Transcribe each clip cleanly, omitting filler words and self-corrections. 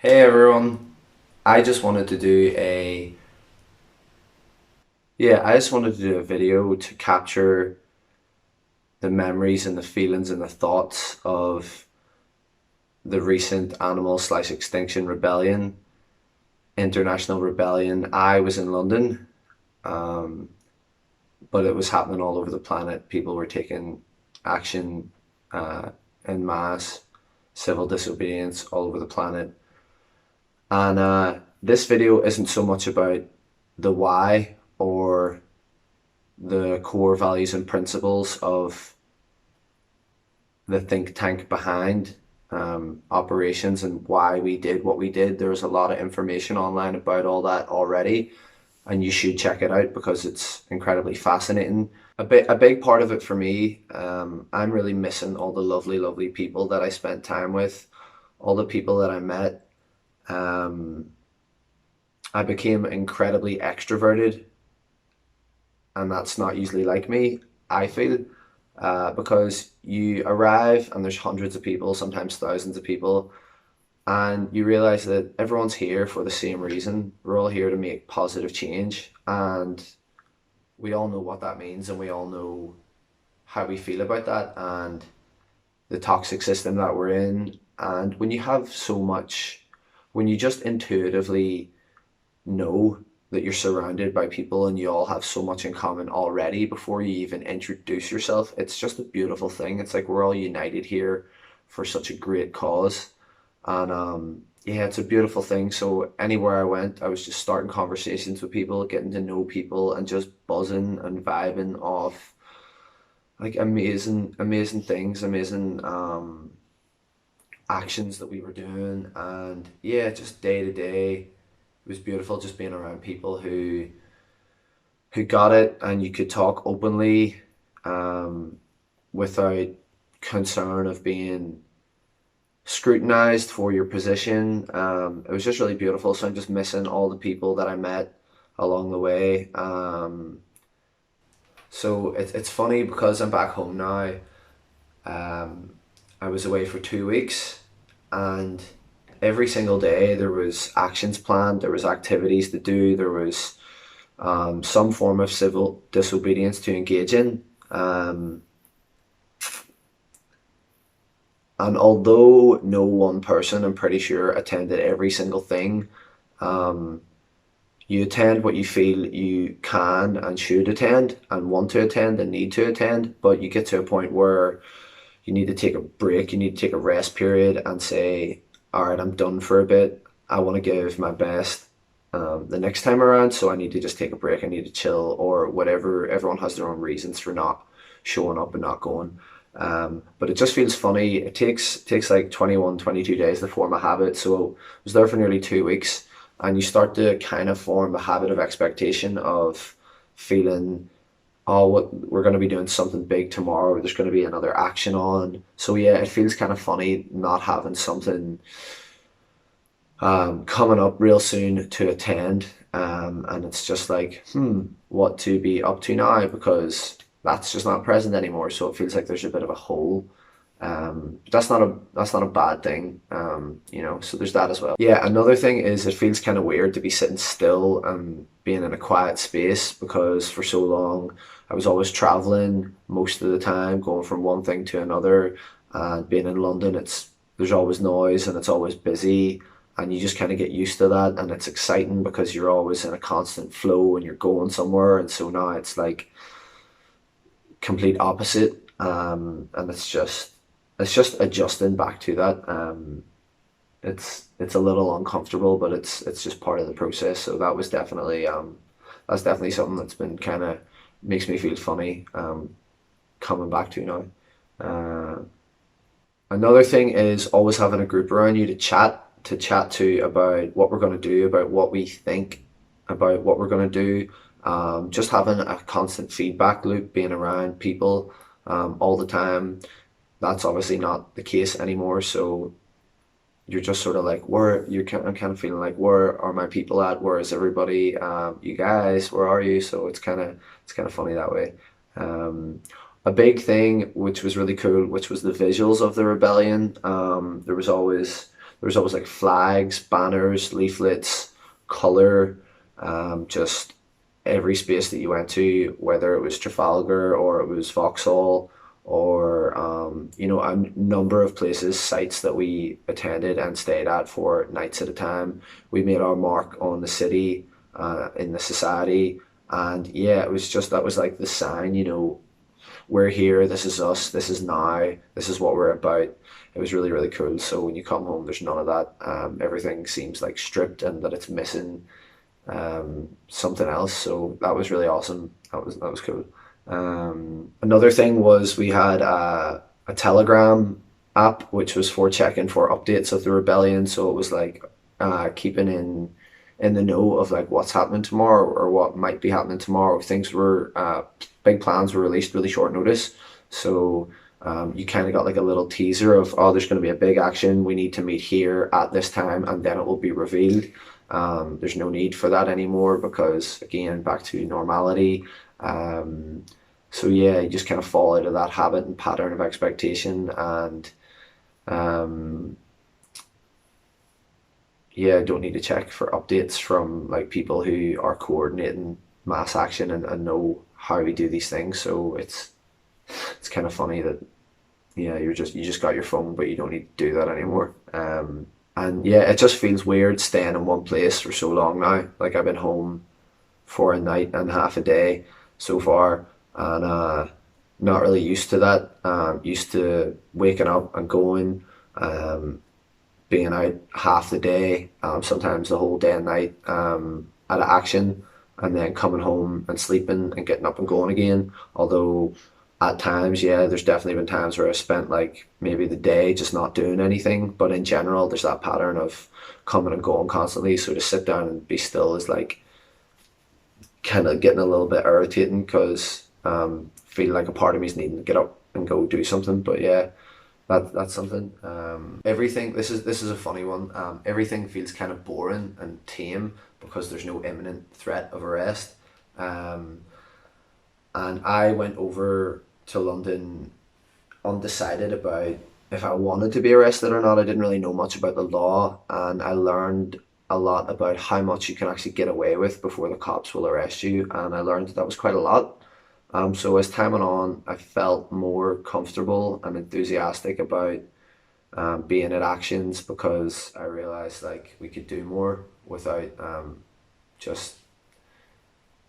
Hey everyone, I just wanted to do a I just wanted to do a video to capture the memories and the feelings and the thoughts of the recent animal/extinction rebellion, international rebellion. I was in London, um, but it was happening all over the planet. People were taking action uh, en masse, civil disobedience all over the planet. And this video isn't so much about the why or the core values and principles of the think tank behind operations and why we did what we did. There's a lot of information online about all that already, and you should check it out because it's incredibly fascinating. A big part of it for me, I'm really missing all the lovely, lovely people that I spent time with, all the people that I met. Um, I became incredibly extroverted, and that's not usually like me, I feel, because you arrive and there's hundreds of people, sometimes thousands of people, and you realize that everyone's here for the same reason. We're all here to make positive change, and we all know what that means, and we all know how we feel about that, and the toxic system that we're in. And when you have so much, when you just intuitively know that you're surrounded by people and you all have so much in common already before you even introduce yourself. It's just a beautiful thing. It's like we're all united here for such a great cause. And yeah, it's a beautiful thing. So anywhere I went, I was just starting conversations with people, getting to know people, and just buzzing and vibing off like amazing, amazing things, amazing actions that we were doing. And yeah, just day to day, it was beautiful just being around people who got it, and you could talk openly um, without concern of being scrutinized for your position. It was just really beautiful. So I'm just missing all the people that I met along the way. So it's funny because I'm back home now. Um, I was away for 2 weeks, and every single day there was actions planned, there was activities to do, there was some form of civil disobedience to engage in. Um, and although no one person, I'm pretty sure, attended every single thing, um, you attend what you feel you can and should attend and want to attend and need to attend, but you get to a point where you need to take a break, you need to take a rest period and say, all right, I'm done for a bit. I want to give my best the next time around, so I need to just take a break. I need to chill or whatever. Everyone has their own reasons for not showing up and not going. But it just feels funny. It takes like 21, 22 days to form a habit. So I was there for nearly 2 weeks, and you start to kind of form a habit of expectation of feeling, oh, we're going to be doing something big tomorrow. There's going to be another action on. So yeah, it feels kind of funny not having something coming up real soon to attend. And it's just like, what to be up to now because that's just not present anymore. So it feels like there's a bit of a hole. That's not a bad thing, so there's that as well. Yeah, another thing is it feels kind of weird to be sitting still and being in a quiet space because for so long I was always traveling most of the time, going from one thing to another. And being in London, there's always noise and it's always busy, and you just kind of get used to that, and it's exciting because you're always in a constant flow and you're going somewhere. And so now it's like complete opposite, and it's just adjusting back to that. It's a little uncomfortable, but it's just part of the process. So that's definitely something that's been kind of makes me feel funny coming back to now. Uh, Another thing is always having a group around you to chat to about what we're going to do, about what we think, about what we're going to do. Just having a constant feedback loop, being around people all the time. That's obviously not the case anymore. So you're just sort of like, I'm kind of feeling like, where are my people at? Where is everybody? You guys, where are you? So it's kind of funny that way. Um, a big thing which was really cool, which was the visuals of the rebellion. There there was always like flags, banners, leaflets, color, just every space that you went to, whether it was Trafalgar or it was Vauxhall or a number of places, sites that we attended and stayed at for nights at a time. We made our mark on the city, in the society, and yeah, it was just that was like the sign, we're here, this is us, this is now, this is what we're about. It was really, really cool. So when you come home, there's none of that. Everything seems like stripped and that it's missing something else. So that was really awesome. That was cool. Another thing was we had a Telegram app, which was for checking for updates of the rebellion. So it was like keeping in the know of like what's happening tomorrow or what might be happening tomorrow. Things were big plans were released really short notice, so you kind of got like a little teaser of, oh, there's going to be a big action. We need to meet here at this time, and then it will be revealed. There's no need for that anymore because again, back to normality. So yeah, you just kind of fall out of that habit and pattern of expectation, and um, yeah, don't need to check for updates from like people who are coordinating mass action and know how we do these things. So it's kind of funny that yeah, you just got your phone, but you don't need to do that anymore. And yeah, it just feels weird staying in one place for so long now. Like I've been home for a night and half a day so far, and not really used to that. Used to waking up and going, um, being out half the day, sometimes the whole day and night at action, and then coming home and sleeping and getting up and going again. Although at times, yeah, there's definitely been times where I spent like maybe the day just not doing anything. But in general, there's that pattern of coming and going constantly. So to sit down and be still is like kind of getting a little bit irritating because feel like a part of me is needing to get up and go do something. But yeah, that's something. Everything. This is a funny one. Everything feels kind of boring and tame because there's no imminent threat of arrest. Um, and I went over to London undecided about if I wanted to be arrested or not. I didn't really know much about the law, and I learned a lot about how much you can actually get away with before the cops will arrest you, and I learned that was quite a lot. So as time went on, I felt more comfortable and enthusiastic about being at actions because I realized like we could do more without just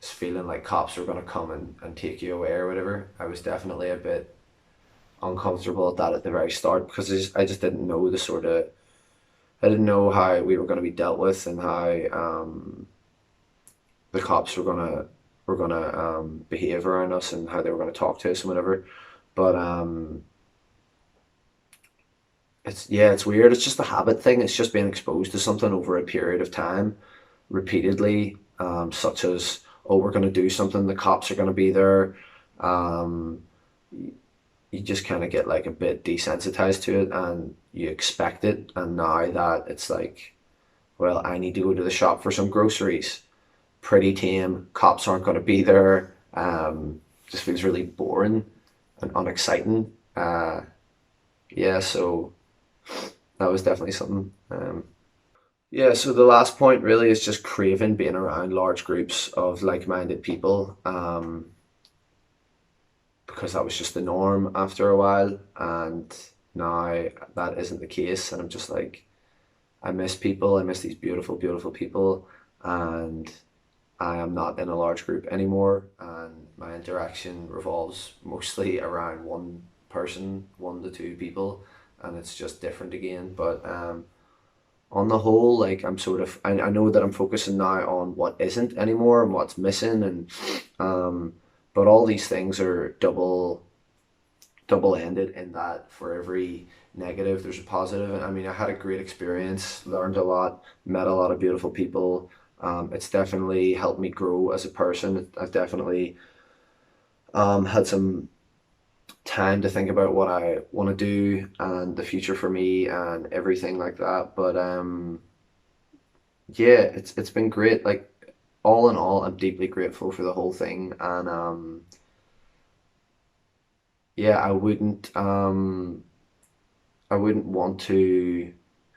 feeling like cops were gonna come and take you away or whatever. I was definitely a bit uncomfortable at that at the very start because I just didn't know the sort of I didn't know how we were going to be dealt with and how the cops were gonna behave around us and how they were gonna talk to us and whatever. But it's yeah, it's weird. It's just a habit thing. It's just being exposed to something over a period of time, repeatedly, such as, oh, we're gonna do something. The cops are gonna be there. Um, you just kind of get like a bit desensitized to it and you expect it. And now that it's like, well, I need to go to the shop for some groceries. Pretty tame. Cops aren't going to be there. Just feels really boring and unexciting. Yeah, so that was definitely something. Yeah, so the last point really is just craving being around large groups of like-minded people. Because that was just the norm after a while, and now that isn't the case, and I'm just like, I miss people. I miss these beautiful, beautiful people, and I am not in a large group anymore, and my interaction revolves mostly around one person, one to two people, and it's just different again. But on the whole, like I'm sort of, I know that I'm focusing now on what isn't anymore and what's missing, and but all these things are double-ended in that for every negative there's a positive. And I mean, I had a great experience, learned a lot, met a lot of beautiful people. It's definitely helped me grow as a person. I've definitely had some time to think about what I want to do and the future for me and everything like that. But yeah, it's been great. Like all in all, I'm deeply grateful for the whole thing, and yeah, I wouldn't want to.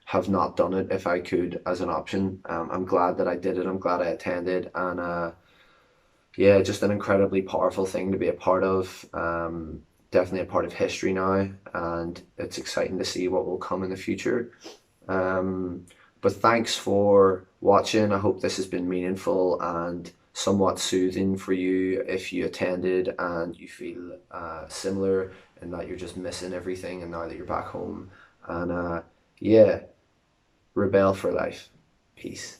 have not done it if I could as an option. I'm glad that I did it. I'm glad I attended, and yeah, just an incredibly powerful thing to be a part of. Definitely a part of history now, and it's exciting to see what will come in the future. Um, but thanks for watching. I hope this has been meaningful and somewhat soothing for you if you attended and you feel similar and that you're just missing everything and now that you're back home. And yeah, rebel for life. Peace.